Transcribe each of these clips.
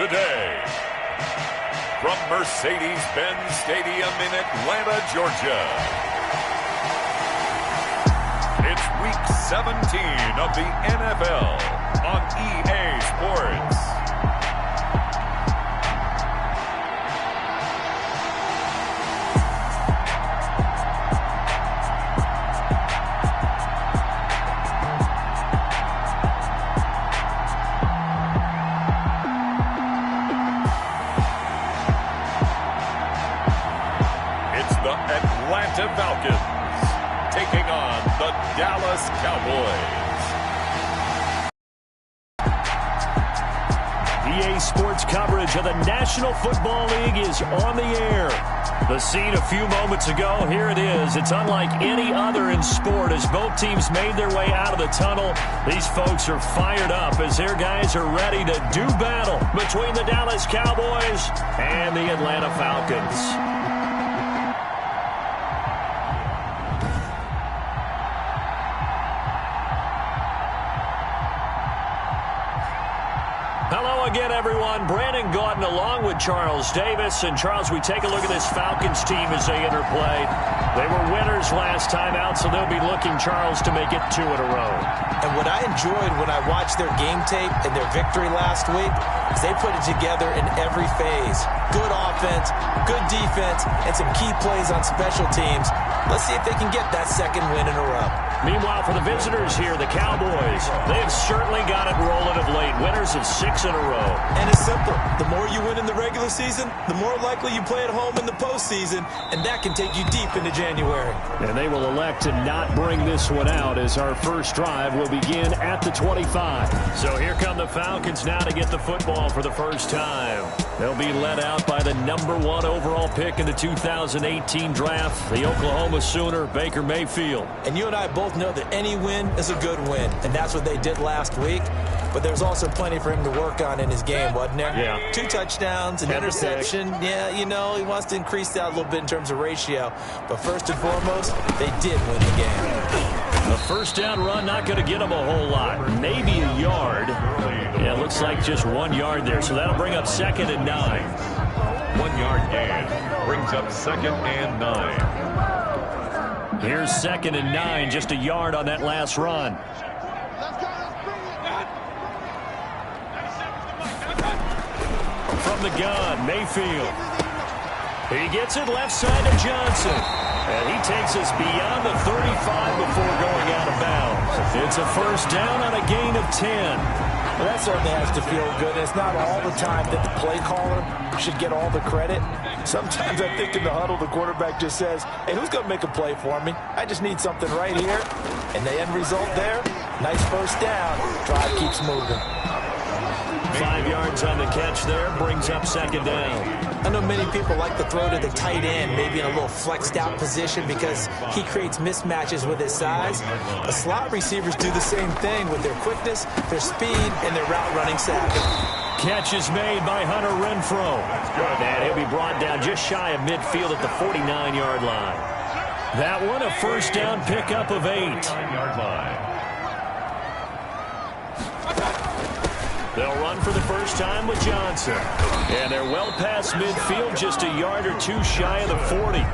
today. From Mercedes-Benz Stadium in Atlanta, Georgia. It's Week 17 of the NFL on EA Sports. Atlanta Falcons taking on the Dallas Cowboys. EA Sports coverage of the National Football League is on the air. The scene a few moments ago, here it is. It's unlike any other in sport as both teams made their way out of the tunnel. These folks are fired up as their guys are ready to do battle between the Dallas Cowboys and the Atlanta Falcons. Hello again, everyone. Brandon Gaudin along with Charles Davis. And, Charles, we take a look at this Falcons team as they interplay. They were winners last time out, so they'll be looking, Charles, to make it 2 in a row. And what I enjoyed when I watched their game tape and their victory last week is they put it together in every phase. Good offense, good defense, and some key plays on special teams. Let's see if they can get that second win in a row. Meanwhile, for the visitors here, the Cowboys, they have certainly got it rolling of late. Winners of 6 in a row. And it's simple. The more you win in the regular season, the more likely you play at home in the postseason, and that can take you deep into January. And they will elect to not bring this one out as our first drive will begin at the 25. So here come the Falcons now to get the football for the first time. They'll be led out by the #1 overall pick in the 2018 draft, the Oklahoma Sooner, Baker Mayfield. And you and I both know that any win is a good win, and that's what they did last week. But there's also plenty for him to work on in his game, wasn't there? Yeah. 2 touchdowns, an interception. Yeah, you know, he wants to increase that a little bit in terms of ratio. But first and foremost, they did win the game. A first down run, not going to get him a whole lot. Maybe a yard. Yeah, it looks like just 1 yard there. So that'll bring up 2nd and 9. 1 yard gain brings up 2nd and 9. Here's 2nd and 9, just a yard on that last run. From the gun, Mayfield. He gets it left side to Johnson. And he takes us beyond the 35 before going out of bounds. It's a first down on a gain of 10. Well, that certainly has to feel good. It's not all the time that the play caller should get all the credit. Sometimes I think in the huddle, the quarterback just says, hey, who's going to make a play for me? I just need something right here. And the end result there, nice first down. Drive keeps moving. 5 yards on the catch there, brings up 2nd down. I know many people like to throw to the tight end, maybe in a little flexed out position because he creates mismatches with his size. The slot receivers do the same thing with their quickness, their speed, and their route running savvy. Catch is made by Hunter Renfrow. And he'll be brought down just shy of midfield at the 49-yard line. That one, a first down pickup of 8. 9-yard line. They'll run for the first time with Johnson. And they're well past midfield, just a yard or 2 shy of the 40.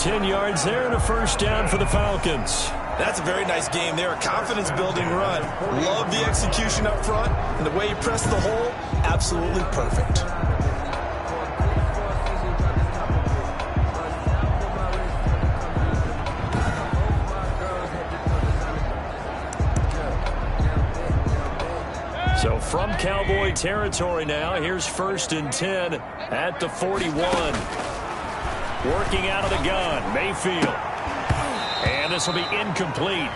10 yards there and a first down for the Falcons. That's a very nice game there, a confidence-building run. Love the execution up front, and the way he pressed the hole, absolutely perfect. So from Cowboy territory now, here's 1st and 10 at the 41. Working out of the gun, Mayfield. And this will be incomplete.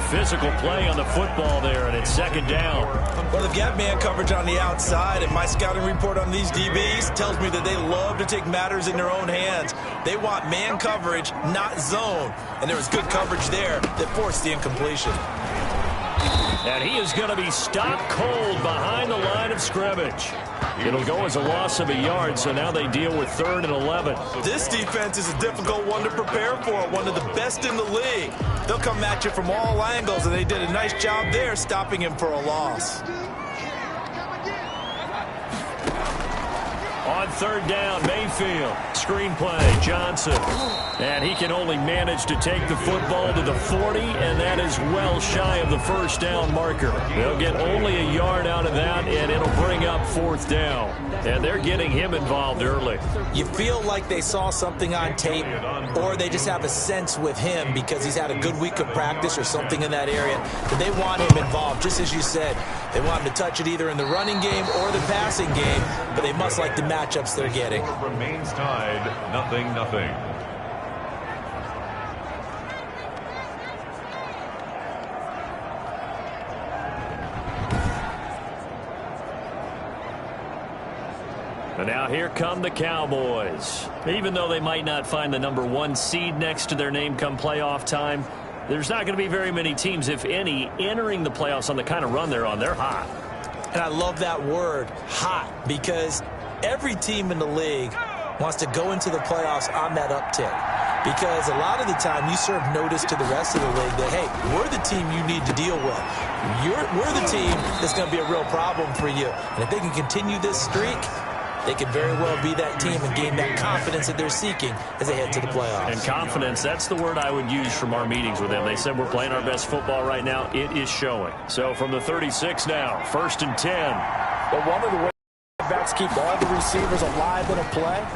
Physical play on the football there, and it's 2nd down. Well, they've got man coverage on the outside, and my scouting report on these DBs tells me that they love to take matters in their own hands. They want man coverage, not zone. And there was good coverage there that forced the incompletion. And he is going to be stopped cold behind the line of scrimmage. It'll go as a loss of a yard, so now they deal with 3rd and 11. This defense is a difficult one to prepare for, one of the best in the league. They'll come at you from all angles, and they did a nice job there stopping him for a loss. On third down, Mayfield. Screenplay, Johnson. And he can only manage to take the football to the 40, and that is well shy of the first down marker. They'll get only a yard out of that, and it'll bring up fourth down. And they're getting him involved early. You feel like they saw something on tape, or they just have a sense with him because he's had a good week of practice or something in that area that they want him involved. Just as you said, they want him to touch it either in the running game or the passing game, but they must like the matchups they're getting. Remains tied, 0-0. And now here come the Cowboys. Even though they might not find the #1 seed next to their name come playoff time, there's not going to be very many teams, if any, entering the playoffs on the kind of run they're on. They're hot. And I love that word, hot, because every team in the league wants to go into the playoffs on that uptick. Because a lot of the time you serve notice to the rest of the league that, hey, we're the team you need to deal with. We're the team that's going to be a real problem for you. And if they can continue this streak, they could very well be that team and gain that confidence that they're seeking as they head to the playoffs. And confidence, that's the word I would use from our meetings with them. They said we're playing our best football right now. It is showing. So from the 36 now, 1st and 10. But one of the ways backs keep all the receivers alive in a play,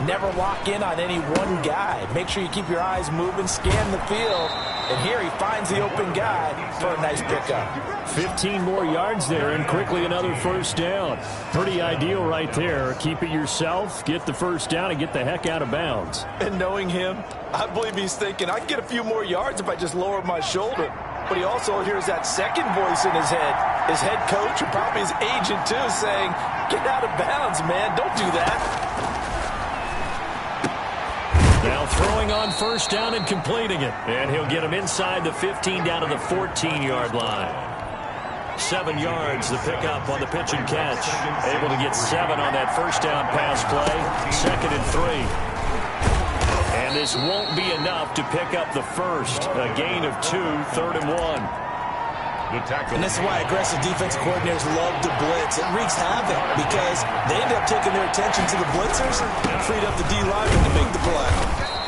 never lock in on any one guy. Make sure you keep your eyes moving, scan the field, and here he finds the open guy for a nice pickup. 15 more yards there, and quickly another first down. Pretty ideal right there. Keep it yourself, get the first down, and get the heck out of bounds. And knowing him, I believe he's thinking, I can get a few more yards if I just lower my shoulder. But he also hears that second voice in his head, his head coach, and probably his agent too, saying, get out of bounds, man, don't do that. Now throwing on first down and completing it. And he'll get him inside the 15 down to the 14-yard line. 7 yards, the pickup on the pitch and catch. Able to get 7 on that first down pass play. 2nd and 3. And this won't be enough to pick up the first. A gain of 2, 3rd and 1. And this is why aggressive defensive coordinators love to blitz. It wreaks havoc because they end up taking their attention to the blitzers and freed up the D-lineman to make the play.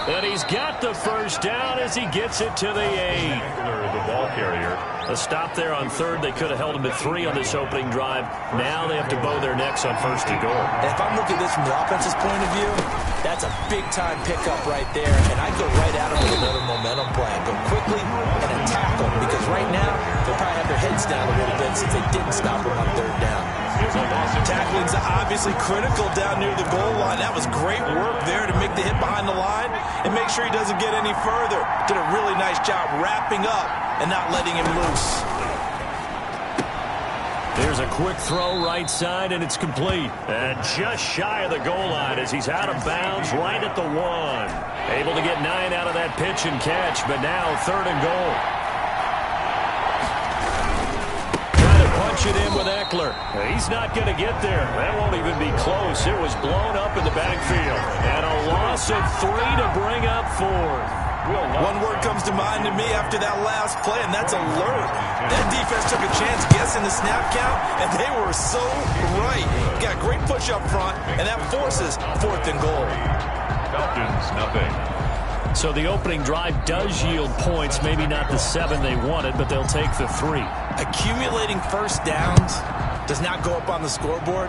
And he's got the first down as he gets it to the 8. The ball carrier. A stop there on 3rd. They could have held him at 3 on this opening drive. Now they have to bow their necks on 1st and goal. And if I'm looking at this from the offense's point of view, that's a big-time pickup right there. And I'd go right at him with another momentum play. Go quickly and attack them because right now they'll probably have their heads down a little bit since they didn't stop him on 3rd down. Tackling's obviously critical down near the goal line. That was great work there to make the hit behind the line and make sure he doesn't get any further. Did a really nice job wrapping up and not letting him loose. There's a quick throw right side, and it's complete. And just shy of the goal line as he's out of bounds right at the 1. Able to get 9 out of that pitch and catch, but now 3rd and goal. Trying to punch it in with Eckler. He's not going to get there. That won't even be close. It was blown up in the backfield. And a loss of 3 to bring up 4. One word comes to mind to me after that last play, and that's alert. That defense took a chance guessing the snap count, and they were so right. Got great push up front, and that forces 4th and goal. Falcons, 0. So the opening drive does yield points, maybe not the 7 they wanted, but they'll take the 3. Accumulating first downs does not go up on the scoreboard,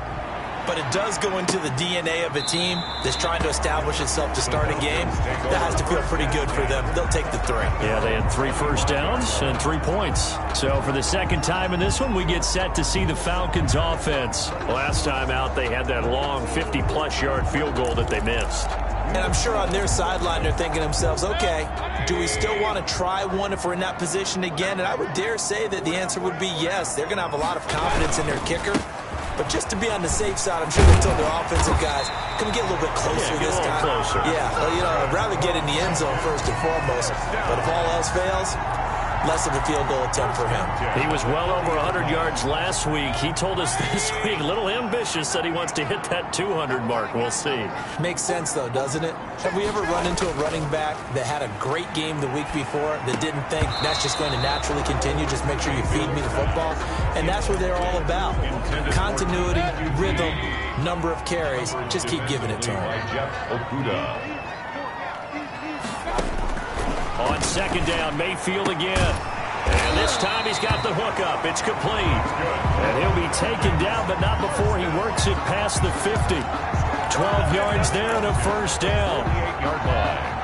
but it does go into the DNA of a team that's trying to establish itself to start a game. That has to feel pretty good for them. They'll take the 3. Yeah, they had 3 first downs and 3 points. So for the second time in this one, we get set to see the Falcons offense. Last time out, they had that long 50-plus yard field goal that they missed. And I'm sure on their sideline, they're thinking to themselves, okay, do we still want to try one if we're in that position again? And I would dare say that the answer would be yes. They're going to have a lot of confidence in their kicker. But just to be on the safe side, I'm sure they told their offensive guys, can we get a little bit closer this time? Closer. Yeah, well, I'd rather get in the end zone first and foremost. But if all else fails, less of a field goal attempt for him. He was well over 100 yards last week. He told us this week, a little ambitious, that he wants to hit that 200 mark. We'll see. Makes sense, though, doesn't it? Have we ever run into a running back that had a great game the week before that didn't think that's just going to naturally continue? Just make sure you feed me the football. And that's what they're all about. Continuity, rhythm, number of carries. Just keep giving it to him. On second down, Mayfield again. And this time he's got the hook up. It's complete. And he'll be taken down, but not before he works it past the 50. 12 yards there and a first down.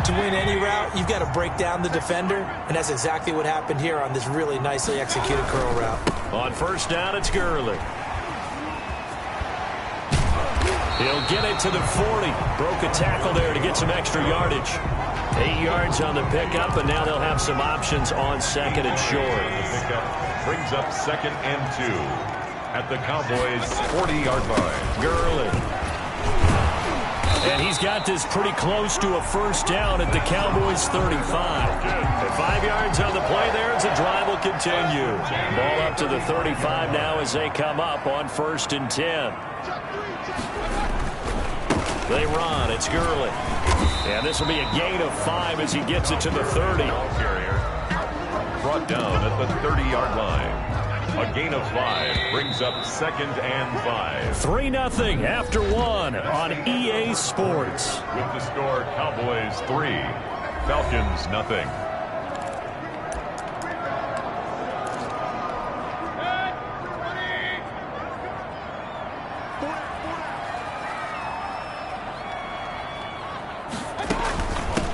To win any route, you've got to break down the defender, and that's exactly what happened here on this really nicely executed curl route. On first down, it's Gurley. He'll get it to the 40. Broke a tackle there to get some extra yardage. 8 yards on the pickup, and now they'll have some options on second and short. The pickup brings up 2nd and 2 at the Cowboys' 40-yard line. Gurley. And he's got this pretty close to a first down at the Cowboys' 35. And 5 yards on the play there as the drive will continue. Ball up to the 35 now as they come up on 1st and 10. They run. It's Gurley. And this will be a gain of 5 as he gets it to the 30. Carrier brought down at the 30-yard line. A gain of 5 brings up 2nd and 5. 3-0 after 1 on EA Sports. With the score, Cowboys 3, Falcons 0.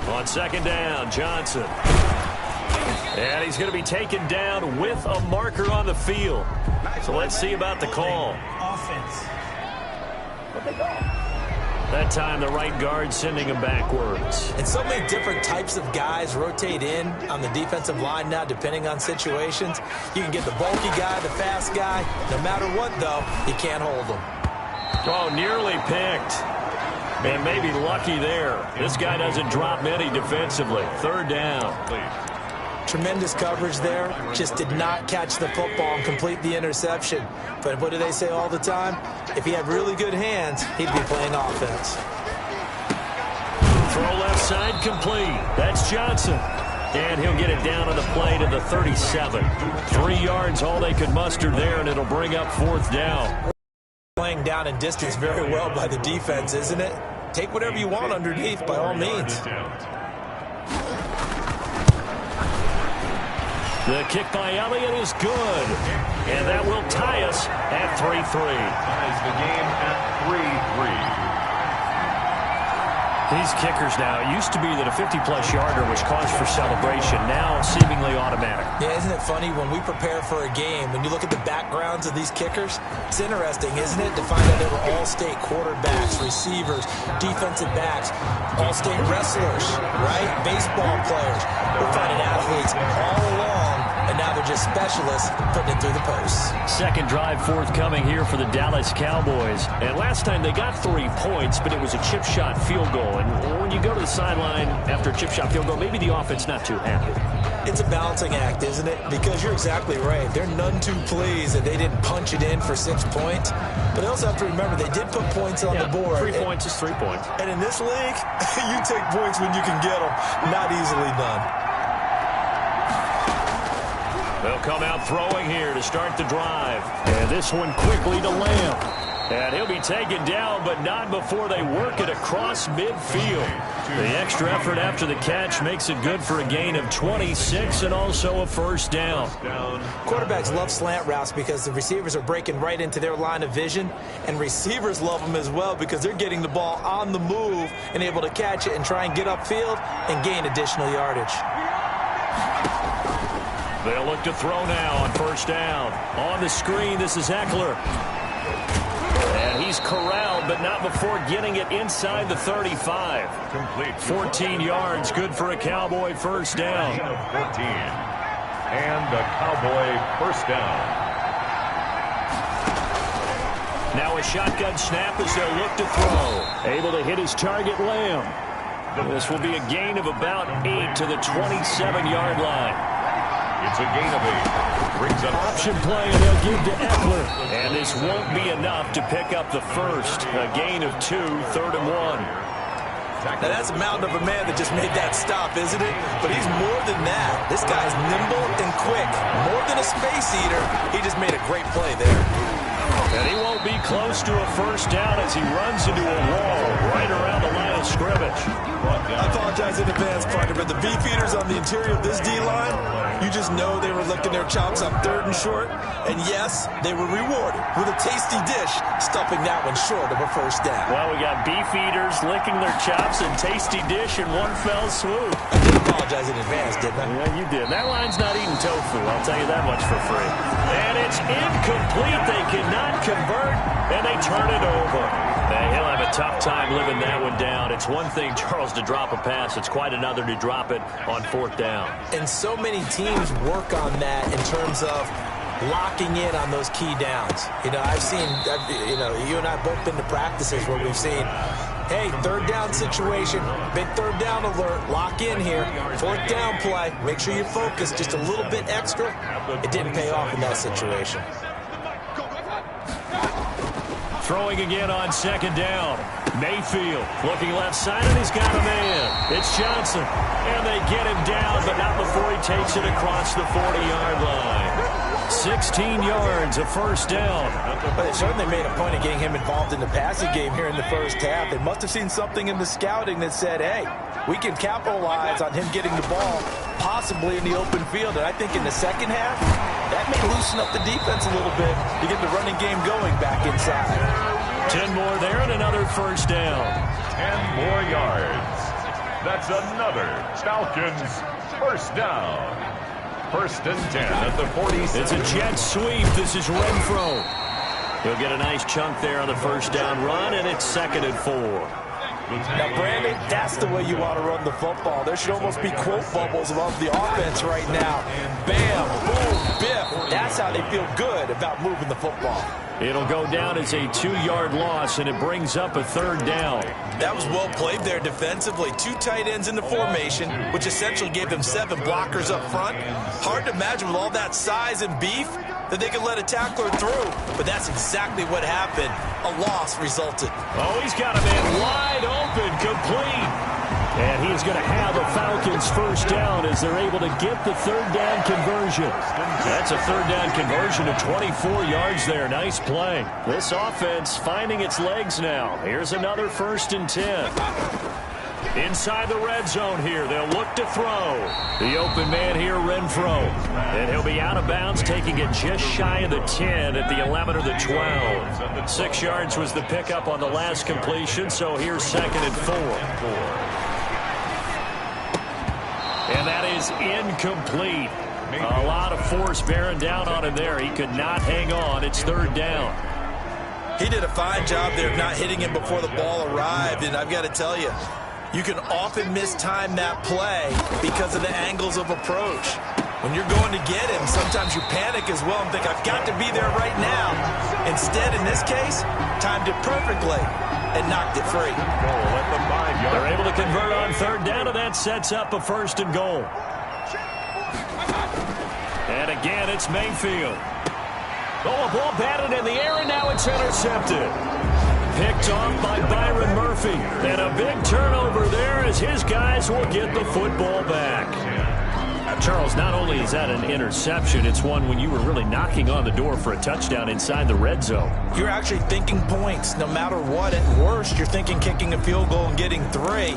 On second down, Johnson. And he's going to be taken down with a marker on the field. So let's see about the call. Offense. That time the right guard sending him backwards. And so many different types of guys rotate in on the defensive line now, depending on situations. You can get the bulky guy, the fast guy. No matter what, though, you can't hold them. Oh, nearly picked. And maybe lucky there. This guy doesn't drop many defensively. 3rd down. Tremendous coverage there. Just did not catch the football and complete the interception. But what do they say all the time? If he had really good hands, he'd be playing offense. Throw left side complete. That's Johnson. And he'll get it down on the play to the 37. 3 yards, all they could muster there, and it'll bring up 4th down. Playing down in distance very well by the defense, isn't it? Take whatever you want underneath, by all means. The kick by Elliott is good. And that will tie us at 3-3. Ties the game at 3-3. These kickers now, it used to be that a 50-plus yarder was cause for celebration. Now seemingly automatic. Yeah, isn't it funny when we prepare for a game, when you look at the backgrounds of these kickers, it's interesting, isn't it, to find out they were all-state quarterbacks, receivers, defensive backs, all-state wrestlers, right? Baseball players. We're finding athletes all along, and now they're just specialists putting it through the posts. Second drive forthcoming here for the Dallas Cowboys. And last time they got 3 points, but it was a chip shot field goal. And when you go to the sideline after a chip shot field goal, maybe the offense not too happy. It's a balancing act, isn't it? Because you're exactly right. They're none too pleased that they didn't punch it in for 6 points. But they also have to remember they did put points on the board. 3 points is 3 points. And in this league, you take points when you can get them. Not easily done. They'll come out throwing here to start the drive. And this one quickly to Lamb. And he'll be taken down, but not before they work it across midfield. The extra effort after the catch makes it good for a gain of 26 and also a first down. Quarterbacks love slant routes because the receivers are breaking right into their line of vision, and receivers love them as well because they're getting the ball on the move and able to catch it and try and get upfield and gain additional yardage. They'll look to throw now on first down. On the screen, this is Eckler. And he's corralled, but not before getting it inside the 35. Complete. 14 yards, good for a Cowboy first down. 14. And a Cowboy first down. Now a shotgun snap as they'll look to throw. Able to hit his target, Lamb. This will be a gain of about 8 to the 27-yard line. It's a gain of 8. Brings up option play, and they'll give to Eckler. And this won't be enough to pick up the first. A gain of 2, 3rd and 1. Now, that's a mountain of a man that just made that stop, isn't it? But he's more than that. This guy's nimble and quick. More than a space eater. He just made a great play there. And he won't be close to a first down as he runs into a wall right around the line of scrimmage. I apologize in advance, partner, but the beefeaters on the interior of this D-line, you just know they were licking their chops on 3rd and short. And yes, they were rewarded with a tasty dish, stuffing that one short of a first down. Well, we got beefeaters licking their chops and tasty dish in one fell swoop. I did apologize in advance, didn't I? Yeah, you did. That line's not eating tofu, I'll tell you that much for free. And it's incomplete. They cannot convert, and they turn it over. He'll have a tough time living that one down. It's one thing, Charles, to drop a pass. It's quite another to drop it on 4th down. And so many teams work on that in terms of locking in on those key downs. You know, you and I have both been to practices where we've seen, hey, 3rd down situation, big 3rd down alert, lock in here, 4th down play, make sure you focus just a little bit extra. It didn't pay off in that situation. Throwing again on 2nd down. Mayfield looking left side, and he's got a man. It's Johnson. And they get him down, but not before he takes it across the 40-yard line. 16 yards, a first down. But they certainly made a point of getting him involved in the passing game here in the first half. They must have seen something in the scouting that said, hey, we can capitalize on him getting the ball, possibly in the open field. And I think in the second half, that may loosen up the defense a little bit to get the running game going back inside. 10 more there and another first down. 10 more yards. That's another Falcons first down. 1st and 10 at the 46. It's a jet sweep. This is Renfro. He'll get a nice chunk there on the first down run, and it's 2nd and 4. Now, Brandon, that's the way you want to run the football. There should almost be quote bubbles above the offense right now. Bam, boom, biff. That's how they feel good about moving the football. It'll go down as a 2-yard loss, and it brings up a 3rd down. That was well played there defensively. 2 tight ends in the formation, which essentially gave them 7 blockers up front. Hard to imagine with all that size and beef that they could let a tackler through. But that's exactly what happened. A loss resulted. Oh, he's got a man wide open, complete. And he's going to have a Falcons first down as they're able to get the 3rd down conversion. That's a 3rd down conversion of 24 yards there. Nice play. This offense finding its legs now. Here's another 1st and 10. Inside the red zone here. They'll look to throw. The open man here, Renfro. And he'll be out of bounds, taking it just shy of the 10 at the 11 or the 12. 6 yards was the pickup on the last completion, so here's 2nd and 4. And that is incomplete. A lot of force bearing down on him there. He could not hang on. It's 3rd down. He did a fine job there of not hitting him before the ball arrived. And I've got to tell you, you can often mistime that play because of the angles of approach. When you're going to get him, sometimes you panic as well and think, I've got to be there right now. Instead, in this case, timed it perfectly and knocked it free. They're able to convert on 3rd down, and that sets up a 1st and goal. And again, it's Mayfield. Oh, a ball batted in the air, and now it's intercepted. Picked off by Byron Murphy. And a big turnover there as his guys will get the football back. Charles, not only is that an interception, it's one when you were really knocking on the door for a touchdown inside the red zone. You're actually thinking points no matter what. At worst, you're thinking kicking a field goal and getting 3.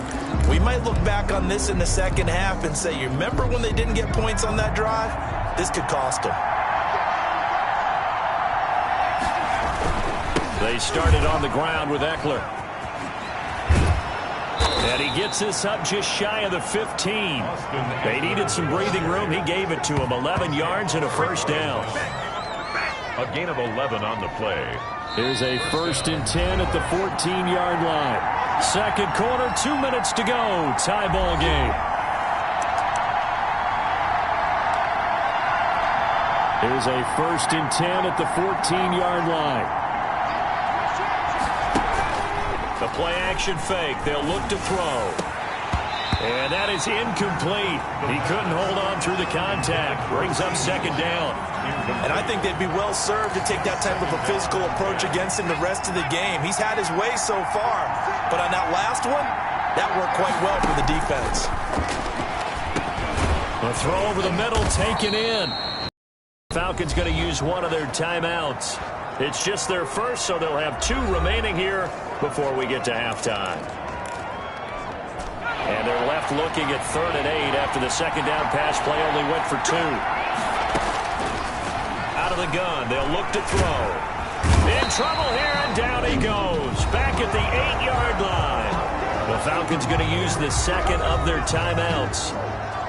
We might look back on this in the second half and say, you remember when they didn't get points on that drive? This could cost them. They started on the ground with Eckler. And he gets this up just shy of the 15. They needed some breathing room. He gave it to him. 11 yards and a first down. A gain of 11 on the play. Here's a 1st and 10 at the 14-yard line. 2nd quarter, 2 minutes to go. Tie ball game. Here's a 1st and 10 at the 14-yard line. The play action fake. They'll look to throw. And that is incomplete. He couldn't hold on through the contact. Brings up second down. And I think they'd be well served to take that type of a physical approach against him the rest of the game. He's had his way so far, but on that last one, that worked quite well for the defense. A throw over the middle taken in. Falcons going to use one of their timeouts. It's just their first, so they'll have 2 remaining here before we get to halftime. And they're left looking at 3rd and 8 after the second down pass play only went for 2. Out of the gun, they'll look to throw. In trouble here, and down he goes. Back at the 8-yard line. The Falcons going to use the second of their timeouts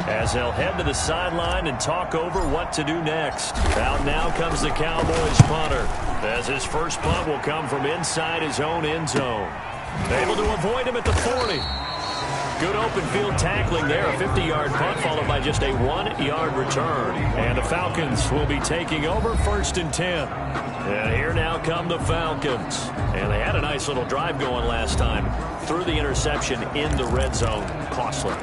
as they'll head to the sideline and talk over what to do next. Out now comes the Cowboys punter, as his first punt will come from inside his own end zone. Able to avoid him at the 40. Good open field tackling there. A 50-yard punt followed by just a 1-yard return. And the Falcons will be taking over 1st and 10. And here now come the Falcons. And they had a nice little drive going last time. Threw the interception in the red zone. Costly.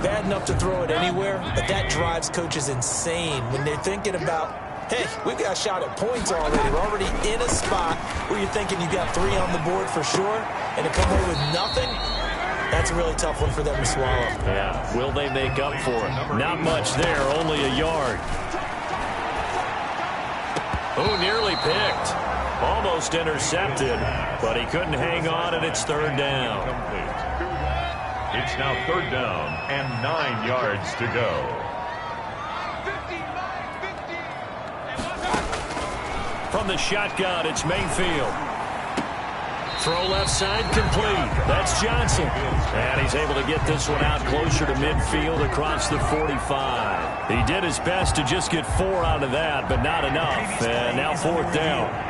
Bad enough to throw it anywhere, but that drives coaches insane when they're thinking about, hey, we've got a shot at points already. We're already in a spot where you're thinking you got 3 on the board for sure, and to come away with nothing, that's a really tough one for them to swallow. Yeah, will they make up for it? Not much there, only a yard. Oh, nearly picked. Almost intercepted, but he couldn't hang on, and it's 3rd down. It's now 3rd down and 9 yards to go. From the shotgun, it's Mayfield. Throw left side complete. That's Johnson. And he's able to get this one out closer to midfield across the 45. He did his best to just get 4 out of that, but not enough. And now 4th down.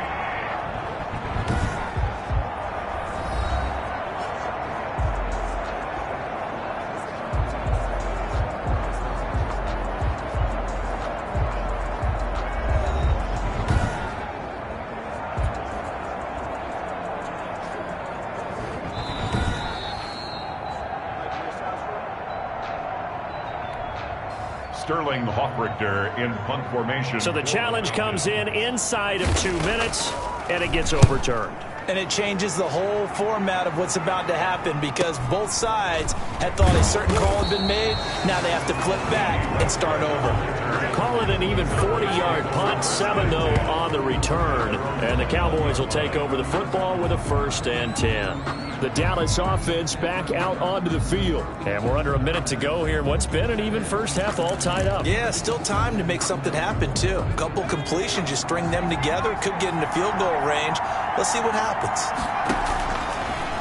Sterling Hoffrichter in punt formation. So the challenge comes in inside of 2 minutes, and it gets overturned. And it changes the whole format of what's about to happen because both sides had thought a certain call had been made. Now they have to flip back and start over. Call it an even 40-yard punt, 7 though on the return. And the Cowboys will take over the football with a 1st and 10. The Dallas offense back out onto the field. And we're under a minute to go here in what's been an even first half all tied up. Yeah, still time to make something happen, too. A couple completions, you string them together, could get into field goal range. Let's see what happens.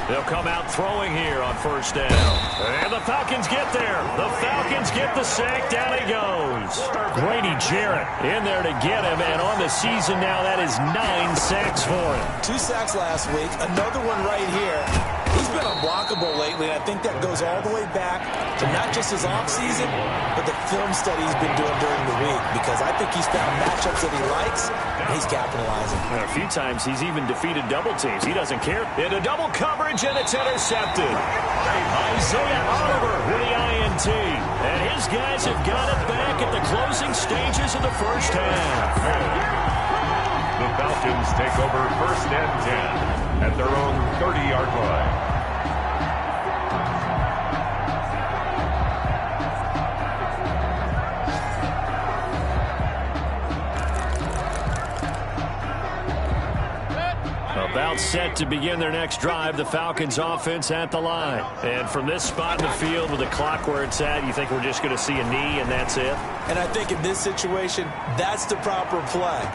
They'll come out throwing here on 1st down. And the Falcons get there. The Falcons get the sack. Down he goes. Grady Jarrett in there to get him. And on the season now, that is 9 sacks for him. 2 sacks last week. Another one right here. He's been unblockable lately, and I think that goes all the way back to not just his offseason, but the film study he's been doing during the week, because I think he's found matchups that he likes, and he's capitalizing. And a few times he's even defeated double teams. He doesn't care. Into double coverage, and it's intercepted. Isaiah Oliver with the INT. And his guys have got it back at the closing stages of the first half. The Falcons take over 1st and 10 at their own 30-yard line. About set to begin their next drive, the Falcons offense at the line. And from this spot in the field with the clock where it's at, you think we're just going to see a knee and that's it? And I think in this situation, that's the proper play.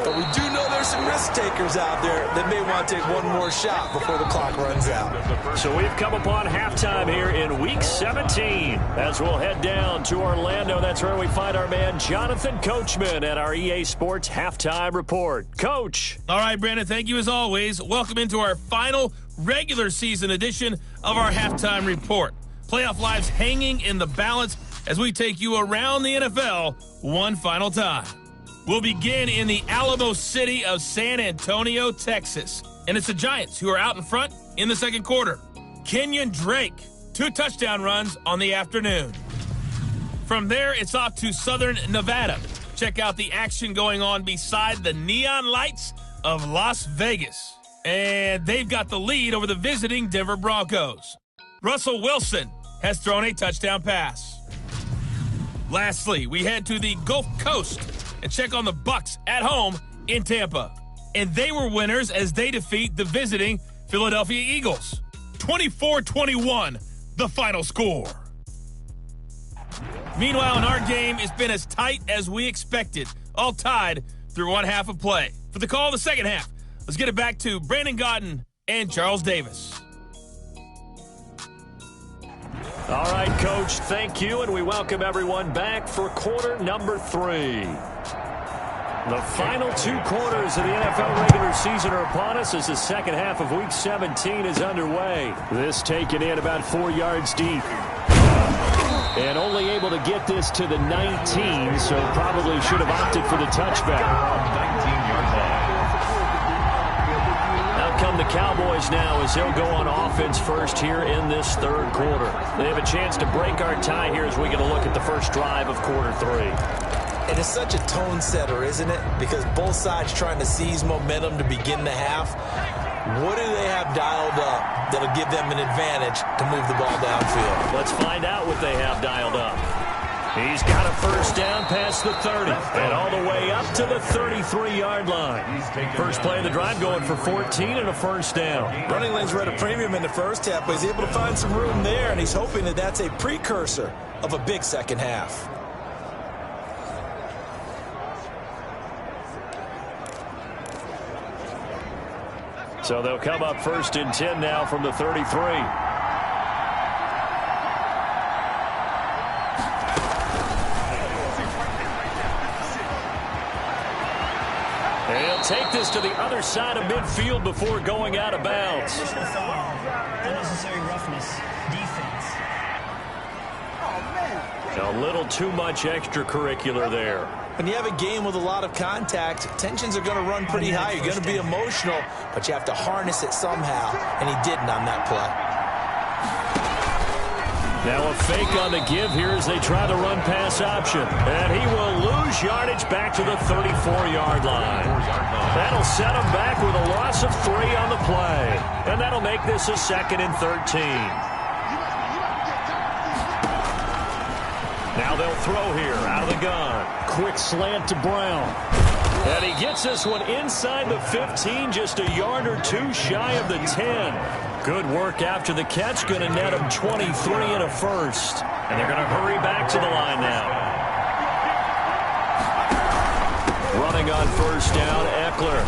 But we do know there's some risk takers out there that may want to take one more shot before the clock runs out. So we've come upon halftime here in Week 17. As we'll head down to Orlando, that's where we find our man Jonathan Coachman at our EA Sports Halftime Report. Coach. All right, Brandon, thank you as always. Welcome into our final regular season edition of our Halftime Report. Playoff lives hanging in the balance as we take you around the NFL one final time. We'll begin in the Alamo city of San Antonio, Texas. And it's the Giants who are out in front in the second quarter. Kenyon Drake 2 touchdown runs on the afternoon. From there, it's off to Southern Nevada. Check out the action going on beside the neon lights of Las Vegas. And they've got the lead over the visiting Denver Broncos. Russell Wilson has thrown a touchdown pass. Lastly, we head to the Gulf Coast and check on the Bucs at home in Tampa. And they were winners as they defeat the visiting Philadelphia Eagles. 24-21, the final score. Meanwhile, in our game, it's been as tight as we expected, all tied through one half of play. For the call of the second half, let's get it back to Brandon Gaudin and Charles Davis. All right, Coach, thank you, and we welcome everyone back for quarter number 3. The final 2 quarters of the NFL regular season are upon us as the second half of Week 17 is underway. This taken in about 4 yards deep. And only able to get this to the 19, so probably should have opted for the touchback. 19-yard line. Out come the Cowboys now as they'll go on offense first here in this third quarter. They have a chance to break our tie here as we get a look at the first drive of quarter 3. And it's such a tone setter, isn't it? Because both sides trying to seize momentum to begin the half. What do they have dialed up that'll give them an advantage to move the ball downfield? Let's find out what they have dialed up. He's got a first down past the 30 and all the way up to the 33-yard line. First play of the drive going for 14 and a first down. Running lanes were at a premium in the first half, but he's able to find some room there, and he's hoping that that's a precursor of a big second half. So they'll come up first and 10 now from the 33. They'll take this to the other side of midfield before going out of bounds. Unnecessary roughness. Defense. A little too much extracurricular there. When you have a game with a lot of contact, tensions are going to run pretty high. You're going to be emotional, but you have to harness it somehow, and he didn't on that play. Now a fake on the give here as they try the run-pass option. And he will lose yardage back to the 34-yard line. That'll set him back with a loss of 3 on the play. And that'll make this a 2nd and 13. Now they'll throw here out of the gun. Quick slant to Brown. And he gets this one inside the 15, just a yard or 2 shy of the 10. Good work after the catch. Going to net him 23 and a first. And they're going to hurry back to the line now. Running on first down, Eckler.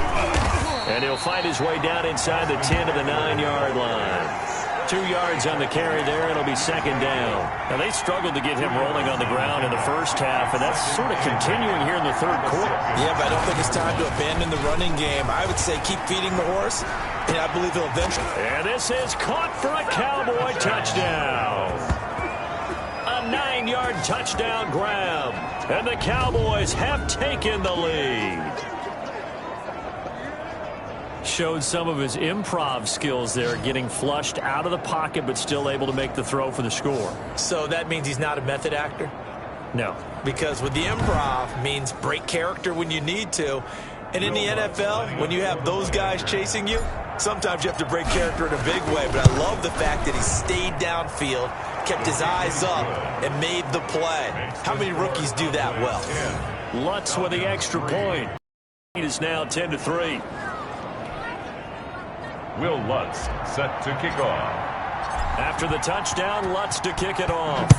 And he'll find his way down inside the 10 to the 9-yard line. 2 yards on the carry there. It'll be 2nd down. Now, they struggled to get him rolling on the ground in the first half, and that's sort of continuing here in the third quarter. Yeah, but I don't think it's time to abandon the running game. I would say keep feeding the horse, and I believe he'll eventually. And this is caught for a Cowboy touchdown. A 9-yard touchdown grab. And the Cowboys have taken the lead. Showed some of his improv skills there, getting flushed out of the pocket but still able to make the throw for the score. So that means he's not a method actor? No. Because with the improv means break character when you need to. And in the NFL, when you have those guys chasing you, sometimes you have to break character in a big way. But I love the fact that he stayed downfield, kept his eyes up, and made the play. How many rookies do that well? Lutz with the extra point. It is now 10-3. Will Lutz set to kick off. After the touchdown, Lutz to kick it off.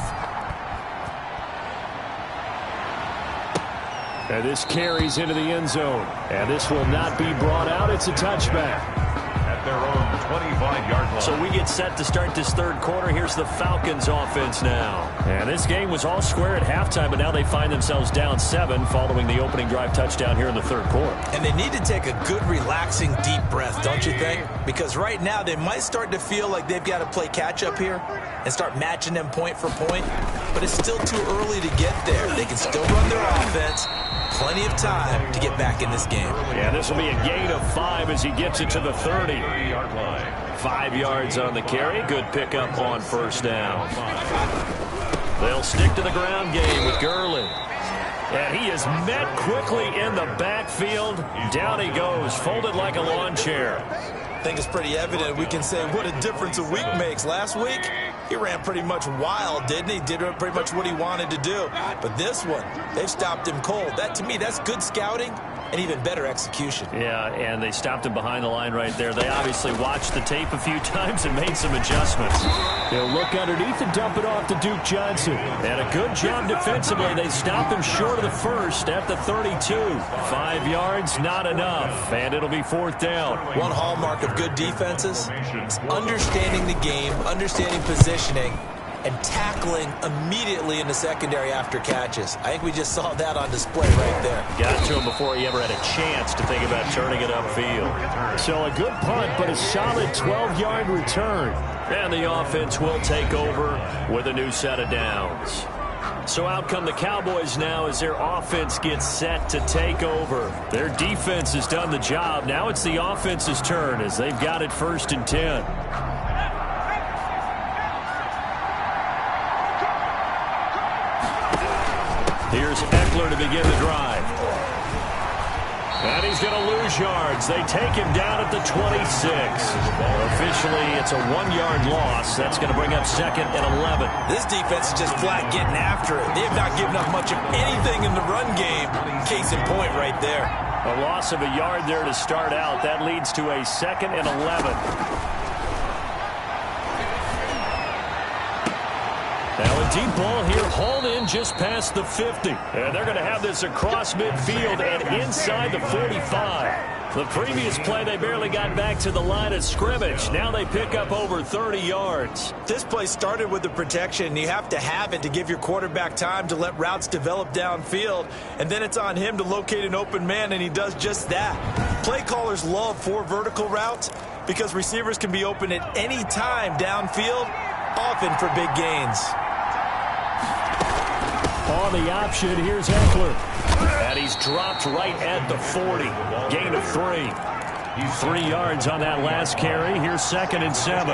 And this carries into the end zone. And this will not be brought out. It's a touchback. At their own 25-yard line. So we get set to start this third quarter. Here's the Falcons offense now. And this game was all square at halftime, but now they find themselves down 7 following the opening drive touchdown here in the third quarter. And they need to take a good, relaxing, deep breath, don't you think? Because right now they might start to feel like they've got to play catch-up here and start matching them point for point. But it's still too early to get there. They can still run their offense, plenty of time to get back in this game. Yeah, this will be a gain of 5 as he gets it to the 30. 5 yards on the carry. Good pickup on first down. They'll stick to the ground game with Gurley. And he is met quickly in the backfield. Down he goes, folded like a lawn chair. I think it's pretty evident. We can say what a difference a week makes. Last week, he ran pretty much wild, didn't he? Did pretty much what he wanted to do. But this one, they've stopped him cold. That, to me, that's good scouting and even better execution. Yeah, and they stopped him behind the line right there. They obviously watched the tape a few times and made some adjustments. They'll look underneath and dump it off to Duke Johnson. And a good job defensively. They stopped him short of the first at the 32. 5 yards, not enough. And it'll be fourth down. One hallmark of good defenses is understanding the game, understanding positioning, and tackling immediately in the secondary after catches. I think we just saw that on display right there. Got to him before he ever had a chance to think about turning it upfield. So a good punt, but a solid 12-yard return. And the offense will take over with a new set of downs. So out come the Cowboys now as their offense gets set to take over. Their defense has done the job. Now it's the offense's turn as they've got it 1st and 10. Here's Eckler to begin the drive. And he's going to lose yards. They take him down at the 26. Officially, it's a 1-yard loss. That's going to bring up 2nd and 11. This defense is just flat getting after it. They have not given up much of anything in the run game. Case in point right there. A loss of a yard there to start out. That leads to a 2nd and 11. Now a deep ball here, hauled in just past the 50. And they're going to have this across midfield and inside the 45. The previous play, they barely got back to the line of scrimmage. Now they pick up over 30 yards. This play started with the protection. You have to have it to give your quarterback time to let routes develop downfield. And then it's on him to locate an open man, and he does just that. Play callers love 4 vertical routes because receivers can be open at any time downfield, often for big gains. On the option, here's Eckler. And he's dropped right at the 40. Gain of 3. 3 yards on that last carry. Here's 2nd and 7.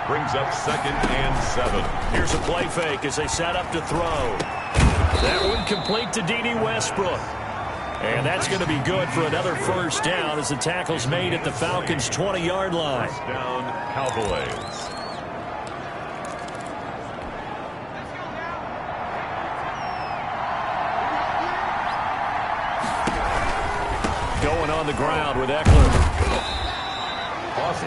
Brings up 2nd and 7. Here's a play fake as they set up to throw. That one complete to D.D. Westbrook. And that's going to be good for another first down as the tackle's made at the Falcons' 20-yard line. First down, Cowboys. Going on the ground with Eckler.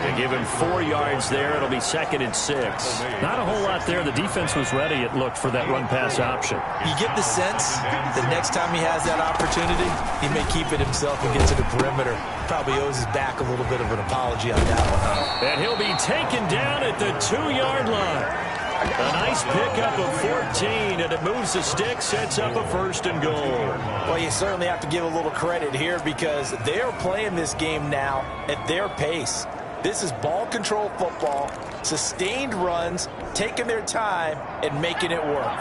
They give him 4 yards there. It'll be 2nd and 6. Not a whole lot there. The defense was ready, it looked, for that run-pass option. You get the sense that next time he has that opportunity, he may keep it himself and get to the perimeter. Probably owes his back a little bit of an apology on that one. And he'll be taken down at the 2-yard line. A nice pickup of 14, and it moves the stick, sets up a 1st and goal. Well, you certainly have to give a little credit here because they are playing this game now at their pace. This is ball control football, sustained runs, taking their time, and making it work.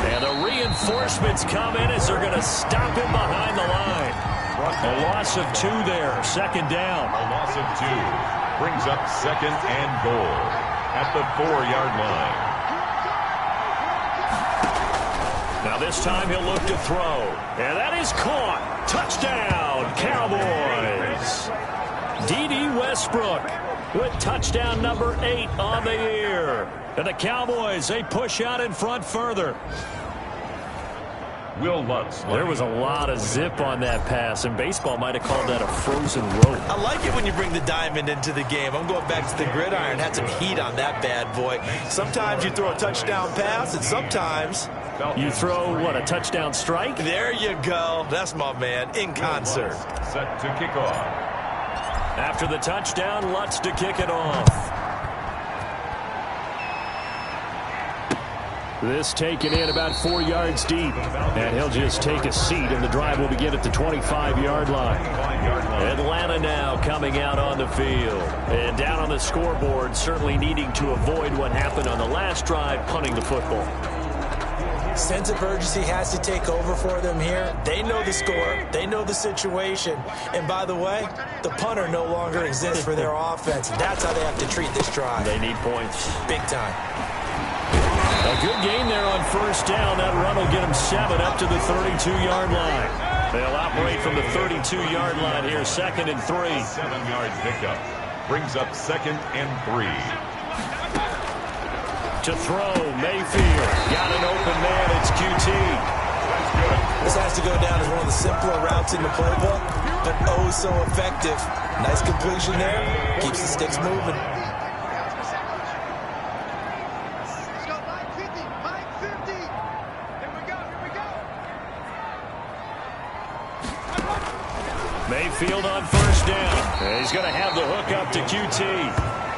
And the reinforcements come in as they're going to stop him behind the line. A loss of 2 there, 2nd down. A loss of 2 brings up 2nd and goal at the 4-yard line. Now this time he'll look to throw. And that is caught. Touchdown, Cowboys. D.D. Westbrook with touchdown number 8 on the year. And the Cowboys, they push out in front further. Will Lutz. There was a lot of zip on that pass, and baseball might have called that a frozen rope. I like it when you bring the diamond into the game. I'm going back to the gridiron. Had some heat on that bad boy. Sometimes you throw a touchdown pass, and sometimes you throw, what, a touchdown strike? There you go. That's my man, in concert. Set to kick off. After the touchdown, Lutz to kick it off. This taken in about 4 yards deep. And he'll just take a seat, and the drive will begin at the 25-yard line. Atlanta now coming out on the field. And down on the scoreboard, certainly needing to avoid what happened on the last drive, punting the football. Sense of urgency has to take over for them here. They know the score. They know the situation. And by the way, the punter no longer exists for their offense. That's how they have to treat this drive. They need points. Big time. A good gain there on first down. That run will get them 7 up to the 32-yard line. They'll operate from the 32-yard line here, 2nd and 3. 7-yard pickup brings up 2nd and 3. To throw, Mayfield. Got an open man. It's QT. That's good. This has to go down as one of the simpler routes in the playbook, but oh so effective. Nice completion there. Keeps the sticks moving. Mayfield on first down. And he's going to have the hook up to QT.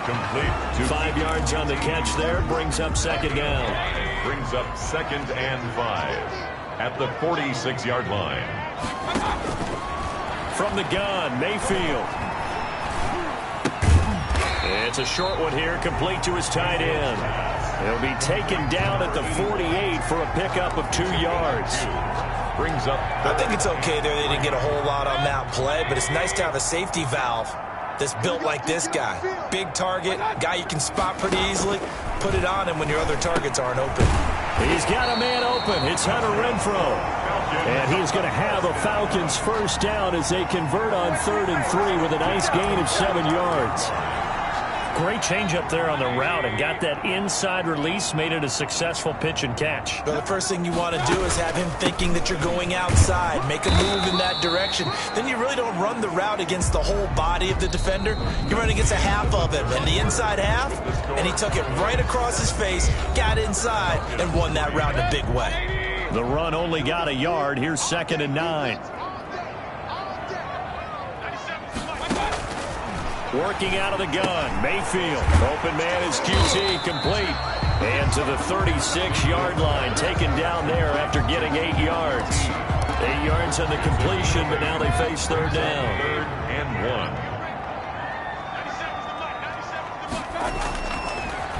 Complete. 5 yards on the catch there. Brings up 2nd down. Brings up 2nd and 5 at the 46-yard line. From the gun, Mayfield. It's a short one here, complete to his tight end. He'll be taken down at the 48 for a pickup of 2 yards. Brings up. I think it's okay there. They didn't get a whole lot on that play, but it's nice to have a safety valve that's built like this guy. Big target, guy you can spot pretty easily. Put it on him when your other targets aren't open. He's got a man open. It's Hunter Renfrow. And he's going to have a Falcons first down as they convert on 3rd and 3 with a nice gain of 7 yards. Great change up there on the route and got that inside release, made it a successful pitch and catch. But the first thing you want to do is have him thinking that you're going outside, make a move in that direction. Then you really don't run the route against the whole body of the defender. You run against a half of him, and the inside half, and he took it right across his face, got inside, and won that route in a big way. The run only got a yard. Here's 2nd and 9. Working out of the gun, Mayfield. Open man is QT, complete. And to the 36-yard line, taken down there after getting 8 yards. 8 yards on the completion, but now they face 3rd down. 3rd and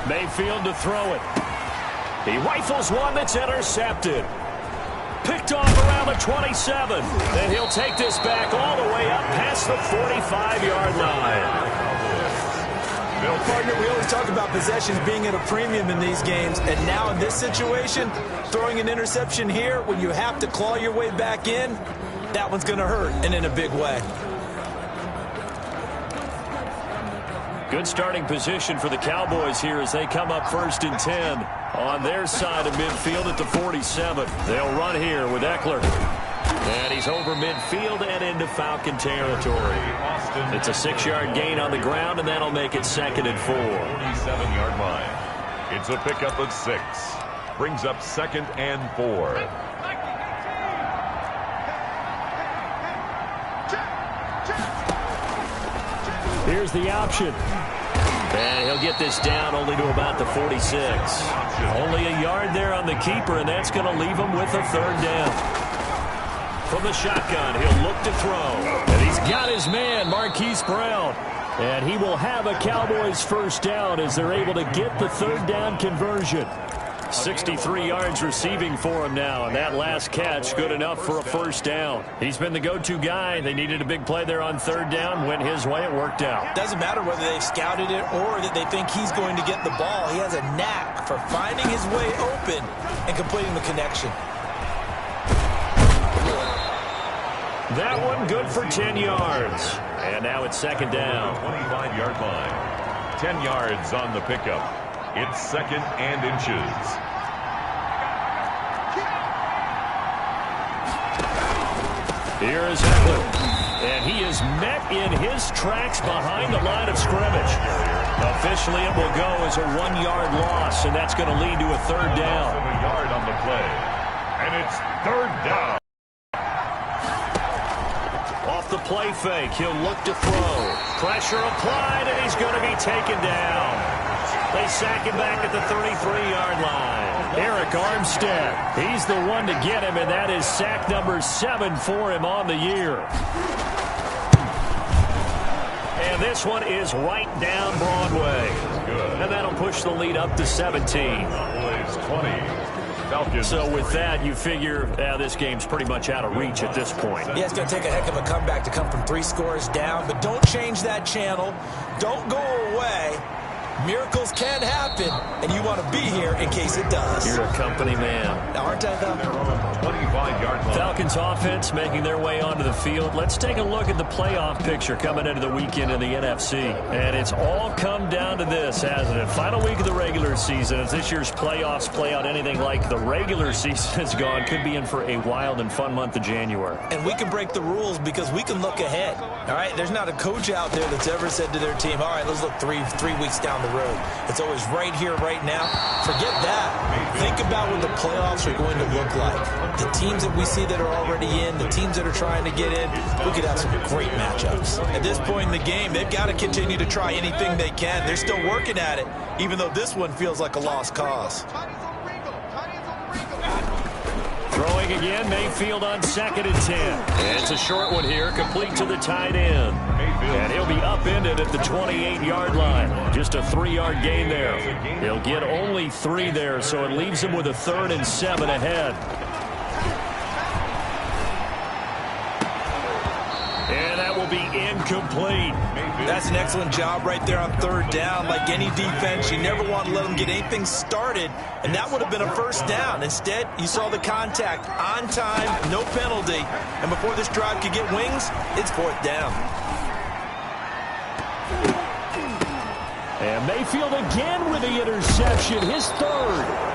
1. Mayfield to throw it. He rifles one that's intercepted. Picked off around the 27. And he'll take this back all the way up past the 45-yard line. Partner, we always talk about possessions being at a premium in these games, and now in this situation, throwing an interception here when you have to claw your way back in, that one's going to hurt, and in a big way. Good starting position for the Cowboys here as they come up 1st and 10 on their side of midfield at the 47. They'll run here with Eckler. And he's over midfield and into Falcon territory. It's a 6-yard gain on the ground, and that'll make it 2nd and 4. 47-yard line. It's a pickup of 6. Brings up 2nd and 4. Here's the option. And he'll get this down only to about the 46. Only a yard there on the keeper, and that's going to leave him with a 3rd down. From the shotgun, he'll look to throw. And he's got his man, Marquise Brown. And he will have a Cowboys first down as they're able to get the 3rd down conversion. 63 yards receiving for him now, and that last catch good enough for a first down. He's been the go-to guy. They needed a big play there on 3rd down. Went his way. It worked out. Doesn't matter whether they've scouted it or that they think he's going to get the ball. He has a knack for finding his way open and completing the connection. That one good for 10 yards. And now it's 2nd down. 25-yard line. 10 yards on the pickup. It's 2nd and inches. Here is Eckler. And he is met in his tracks behind the line of scrimmage. Officially, it will go as a 1-yard loss, and that's going to lead to a 3rd down. A yard on the play. And it's 3rd down. Off the play fake, he'll look to throw. Pressure applied, and he's going to be taken down. They sack him back at the 33-yard line. Eric Armstead. He's the one to get him, and that is sack number 7 for him on the year. And this one is right down Broadway. And that'll push the lead up to 17. Falcons. So with that, you figure this game's pretty much out of reach at this point. Yeah, it's going to take a heck of a comeback to come from 3 scores down, but don't change that channel. Don't go away. Miracles can happen, and you want to be here in case it does. You're a company man. Aren't I, though? 25-yard line. Falcons offense making their way onto the field. Let's take a look at the playoff picture coming into the weekend in the NFC. And it's all come down to this, hasn't it? Final week of the regular season. As this year's playoffs play out anything like the regular season has gone, could be in for a wild and fun month of January. And we can break the rules because we can look ahead. All right, there's not a coach out there that's ever said to their team, all right, let's look three weeks down the road. It's always right here, right now. Forget that. Think about what the playoffs are going to look like. The teams that we see that are already in, the teams that are trying to get in, we could have some great matchups. At this point in the game, they've got to continue to try anything they can. They're still working at it, even though this one feels like a lost cause. Throwing again, Mayfield on 2nd and 10. And it's a short one here, complete to the tight end. And he'll be upended at the 28-yard line. Just a 3-yard gain there. He'll get only 3 there, so it leaves him with a 3rd and 7 ahead. And that will be incomplete. That's an excellent job right there on 3rd down. Like any defense, you never want to let them get anything started, and that would have been a 1st down. Instead, you saw the contact on time, no penalty, and before this drive could get wings, it's 4th down. And Mayfield again with the interception, his 3rd.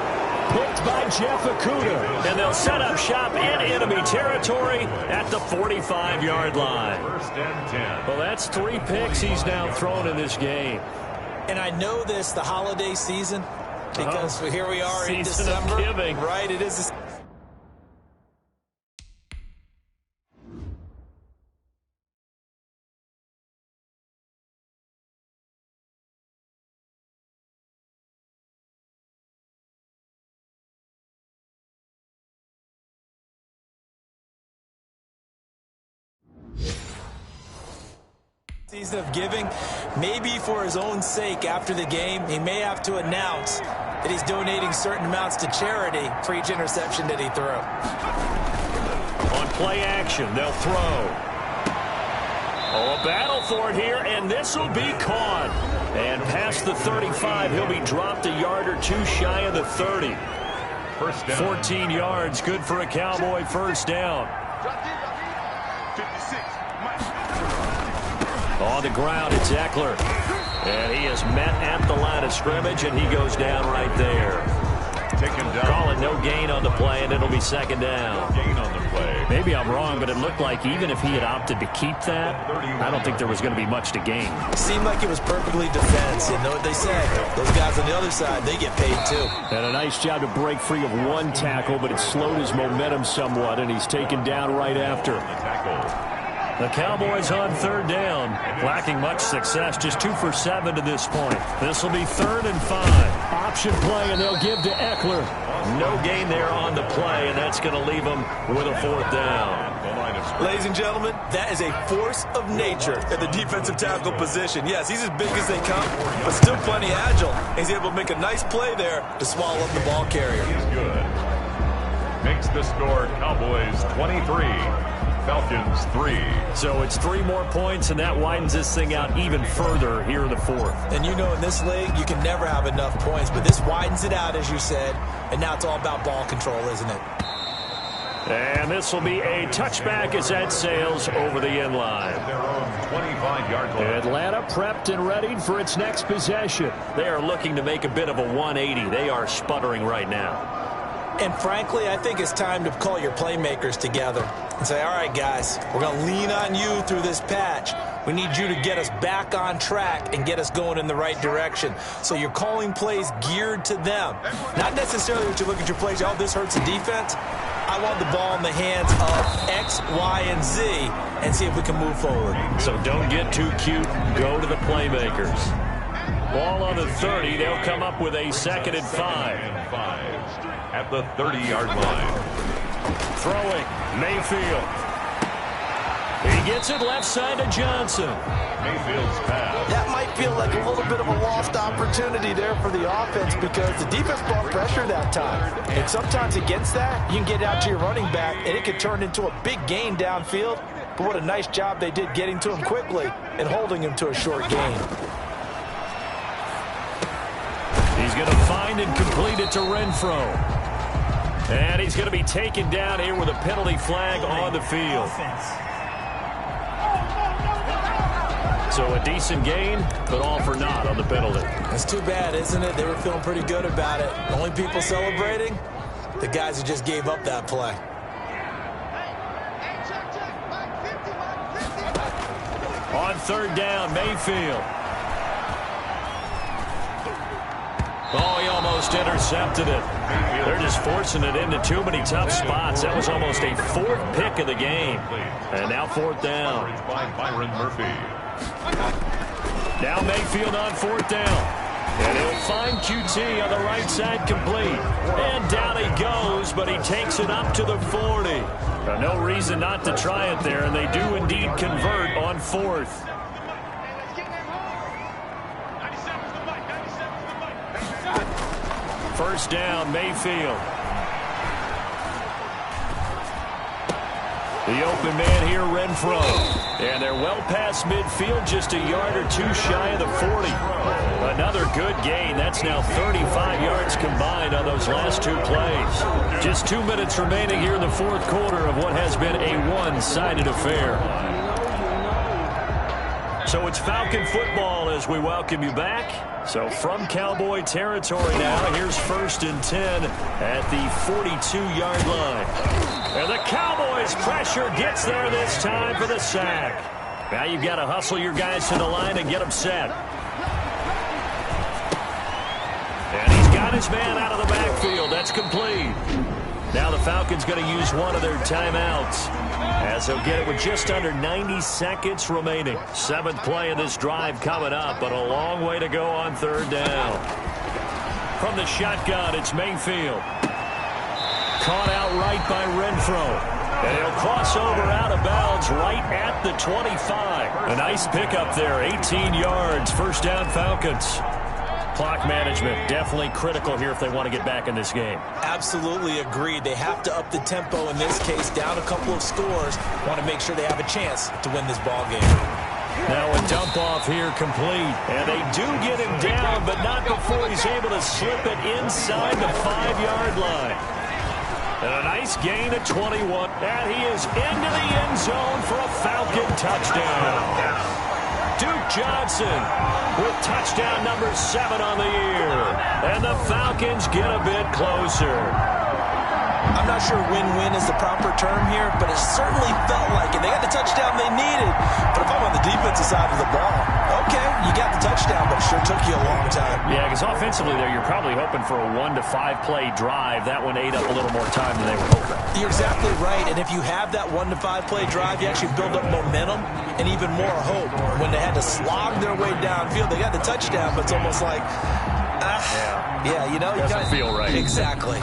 Picked by Jeff Okudah. And they'll set up shop in enemy territory at the 45-yard line. 1st and 10. Well, that's 3 picks he's now thrown in this game. And I know this, the holiday season, because here we are in Season of December. giving. Right, it is. Season of giving. Maybe for his own sake after the game, he may have to announce that he's donating certain amounts to charity for each interception that he threw. On play action, they'll throw. Oh, a battle for it here, and this will be caught. And past the 35, he'll be dropped a yard or 2 shy of the 30. 1st down. 14 yards, good for a Cowboy 1st down. On the ground, it's Eckler. And he is met at the line of scrimmage, and he goes down right there. Taken down. Call it no gain on the play, and it'll be 2nd down. Gain on the play. Maybe I'm wrong, but it looked like even if he had opted to keep that, I don't think there was going to be much to gain. Seemed like it was perfectly defense. You know what they say. Those guys on the other side, they get paid too. And a nice job to break free of 1 tackle, but it slowed his momentum somewhat, and he's taken down right after. The Cowboys on 3rd down, lacking much success, just 2 for 7 to this point. This will be 3rd and 5. Option play, and they'll give to Eckler. No gain there on the play, and that's going to leave him with a 4th down. Ladies and gentlemen, that is a force of nature at the defensive tackle position. Yes, he's as big as they come, but still plenty agile. He's able to make a nice play there to swallow up the ball carrier. He's good. Makes the score Cowboys 23. Falcons 3. So it's 3 more points, and that widens this thing out even further here in the 4th. And you know in this league, you can never have enough points, but this widens it out, as you said, and now it's all about ball control, isn't it? And this will be a touchback as that sails over the end line. Their own 25-yard line. Atlanta prepped and readied for its next possession. They are looking to make a bit of a 180. They are sputtering right now. And frankly, I think it's time to call your playmakers together and say, all right, guys, we're going to lean on you through this patch. We need you to get us back on track and get us going in the right direction. So you're calling plays geared to them. Not necessarily that you look at your plays, oh, this hurts the defense. I want the ball in the hands of X, Y, and Z and see if we can move forward. So don't get too cute. Go to the playmakers. Ball on the 30. They'll come up with a 2nd and 5. At the 30-yard line. Throwing, Mayfield. He gets it left side to Johnson. Mayfield's pass. That might feel like a little bit of a lost opportunity there for the offense because the defense brought pressure that time. And sometimes against that, you can get out to your running back, and it could turn into a big gain downfield. But what a nice job they did getting to him quickly and holding him to a short gain. He's going to find and complete it to Renfro. And he's going to be taken down here with a penalty flag on the field. So a decent gain, but all for naught on the penalty. It's too bad, isn't it? They were feeling pretty good about it. The only people celebrating, the guys who just gave up that play. On 3rd down, Mayfield. Oh, he almost intercepted it. They're just forcing it into too many tough spots. That was almost a 4th pick of the game. And now 4th down. By Byron Murphy. Now Mayfield on 4th down. And he'll find QT on the right side complete. And down he goes, but he takes it up to the 40. No reason not to try it there, and they do indeed convert on 4th. First down, Mayfield. The open man here, Renfro. And they're well past midfield, just a yard or two shy of the 40. Another good gain. That's now 35 yards combined on those last 2 plays. Just 2 minutes remaining here in the 4th quarter of what has been a one-sided affair. So it's Falcon football as we welcome you back. So from Cowboy territory now, here's 1st and 10 at the 42-yard line. And the Cowboys pressure gets there this time for the sack. Now you've got to hustle your guys to the line and get them set. And he's got his man out of the backfield. That's complete. Now the Falcons going to use one of their timeouts as they'll get it with just under 90 seconds remaining. 7th play of this drive coming up, but a long way to go on 3rd down. From the shotgun, it's Mayfield. Caught out right by Renfro. And he'll cross over out of bounds right at the 25. A nice pickup there, 18 yards. First down, Falcons. Clock management definitely critical here if they want to get back in this game. Absolutely agreed. They have to up the tempo in this case, down a couple of scores. Want to make sure they have a chance to win this ball game. Now a dump off here complete. And they do get him down, but not before he's able to slip it inside the 5-yard line. And a nice gain at 21. And he is into the end zone for a Falcon touchdown. Duke Johnson with touchdown number 7 on the year. And the Falcons get a bit closer. I'm not sure win-win is the proper term here, but it certainly felt like it. They got the touchdown they needed. But if I'm on the defensive side of the ball, okay, you got the touchdown, but it sure took you a long time. Yeah, because offensively there, you're probably hoping for a 1 to 5 play drive. That one ate up a little more time than they were hoping. You're exactly right, and if you have that 1 to 5 play drive, you actually build up momentum and even more hope. When they had to slog their way downfield, they got the touchdown, but it's almost like, yeah, you know, you doesn't feel right. Exactly.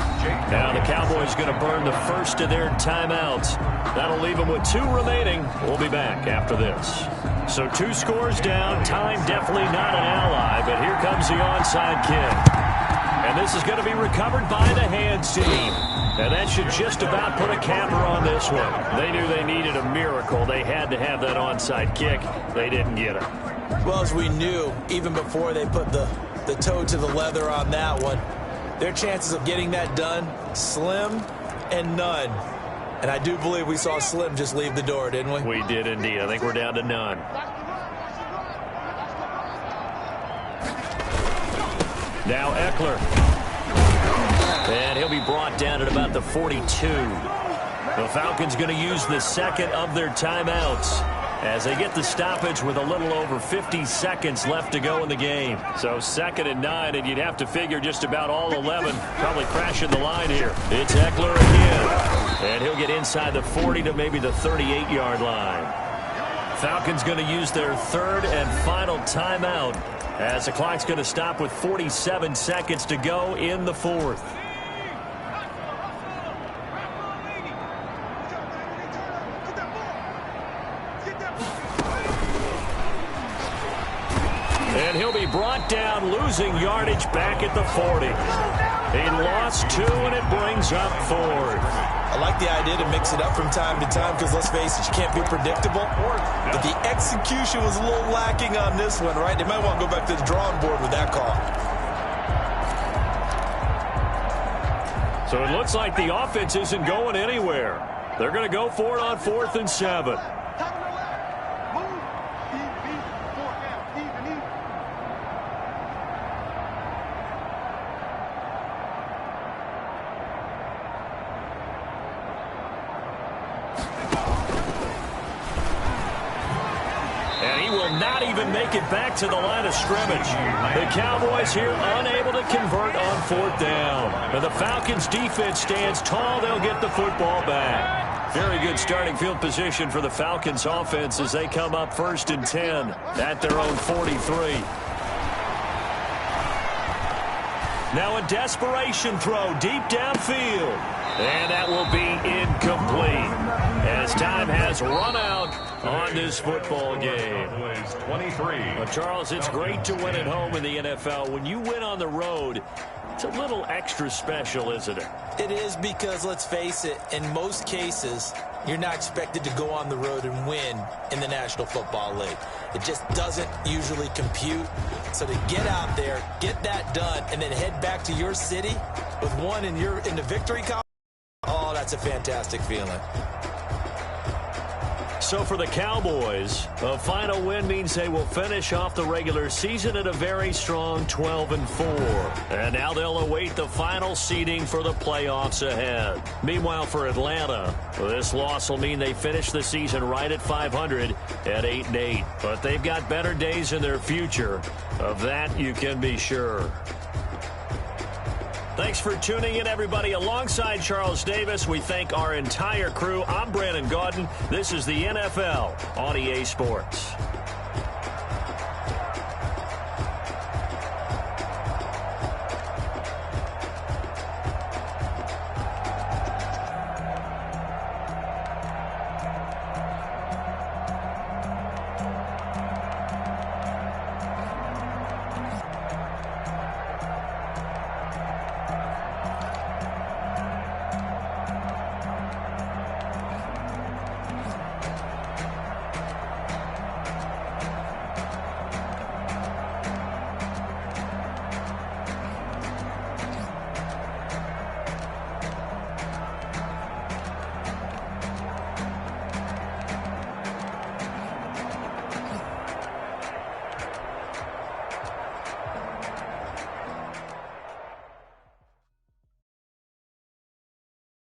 Now the Cowboys going to burn the first of their timeouts. That'll leave them with 2 remaining. We'll be back after this. So 2 scores down. Time definitely not an ally, but here comes the onside kick. And this is going to be recovered by the hands team. And that should just about put a capper on this one. They knew they needed a miracle. They had to have that onside kick. They didn't get it. Well, as we knew, even before they put the toe to the leather on that one, their chances of getting that done, slim and none. And I do believe we saw Slim just leave the door, didn't we? We did indeed. I think we're down to none. Now Eckler. And he'll be brought down at about the 42. The Falcons going to use the second of their timeouts as they get the stoppage with a little over 50 seconds left to go in the game. So 2nd and 9, and you'd have to figure just about all 11 probably crashing the line here. It's Eckler again. And he'll get inside the 40 to maybe the 38-yard line. Falcons going to use their 3rd and final timeout as the clock's going to stop with 47 seconds to go in the fourth. And he'll be brought down, losing yardage back at the 40. He lost 2, and it brings up 4th. I like the idea to mix it up from time to time because, let's face it, you can't be predictable. But the execution was a little lacking on this one, right? They might want to go back to the drawing board with that call. So it looks like the offense isn't going anywhere. They're going to go for it on 4th and 7. Make it back to the line of scrimmage. The Cowboys here unable to convert on 4th down. And the Falcons defense stands tall. They'll get the football back. Very good starting field position for the Falcons offense as they come up 1st and 10 at their own 43. Now a desperation throw deep downfield. And that will be incomplete as time has run out on this football game. 23. Well, Charles, it's great to win at home in the NFL. When you win on the road, it's a little extra special, isn't it? It is because, let's face it, in most cases, you're not expected to go on the road and win in the National Football League. It just doesn't usually compute. So to get out there, get that done, and then head back to your city with one in the victory column, oh, that's a fantastic feeling. So for the Cowboys, a final win means they will finish off the regular season at a very strong 12-4. And now they'll await the final seeding for the playoffs ahead. Meanwhile, for Atlanta, this loss will mean they finish the season right at 500 at 8-8. But they've got better days in their future. Of that, you can be sure. Thanks for tuning in, everybody. Alongside Charles Davis, we thank our entire crew. I'm Brandon Gaudin. This is the NFL on EA Sports.